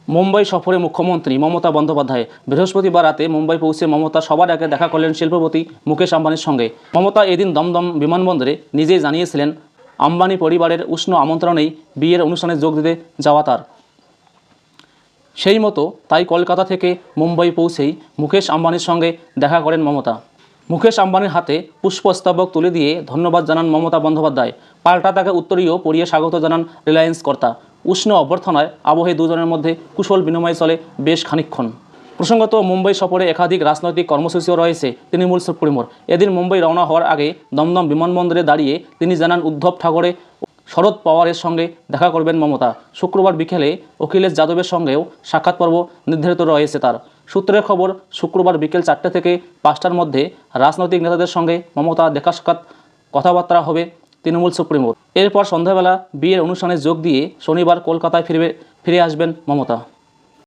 মুম্বাই সফরে মুখ্যমন্ত্রী মমতা বন্দ্যোপাধ্যায়। বৃহস্পতিবার রাতে মুম্বাই পৌঁছে মমতা সবার আগে দেখা করলেন শিল্পপতি মুকেশ আম্বানির সঙ্গে। মমতা এদিন দমদম বিমানবন্দরে নিজেই জানিয়েছিলেন আম্বানি পরিবারের উষ্ণ আমন্ত্রণেই বিয়ের অনুষ্ঠানে যোগ দিতে যাওয়া তার। সেই মতো তাই কলকাতা থেকে মুম্বাই পৌঁছেই মুকেশ আম্বানির সঙ্গে দেখা করেন মমতা। মুকেশ আম্বানির হাতে পুষ্পস্তবক তুলে দিয়ে ধন্যবাদ জানান মমতা বন্দ্যোপাধ্যায়। পাল্টা তাকে উত্তরীয় পরিয়ে স্বাগত জানান রিলায়েন্স কর্তা। উষ্ণ অভ্যর্থনায় আবহে দুজনের মধ্যে কুশল বিনিময় চলে বেশ খানিকক্ষণ। প্রসঙ্গত, মুম্বাই সফরে একাধিক রাজনৈতিক কর্মসূচিও রয়েছে তৃণমূল সুপ্রিমোর। এদিন মুম্বাই রওনা হওয়ার আগে দমদম বিমানবন্দরে দাঁড়িয়ে তিনি জানান উদ্ধব ঠাকরে, শরদ পাওয়ারের সঙ্গে দেখা করবেন মমতা। শুক্রবার বিকেলে অখিলেশ যাদবের সঙ্গেও সাক্ষাৎ পর্ব নির্ধারিত রয়েছে তার। সূত্রের খবর, শুক্রবার বিকেল 4টে থেকে 5টার মধ্যে রাজনৈতিক নেতাদের সঙ্গে মমতা দেখা সাক্ষাৎ কথাবার্তা হবে তৃণমূল সুপ্রিমোর। এরপর সন্ধ্যাবেলা বিয়ের অনুষ্ঠানে যোগ দিয়ে শনিবার কলকাতায় ফিরে আসবেন মমতা।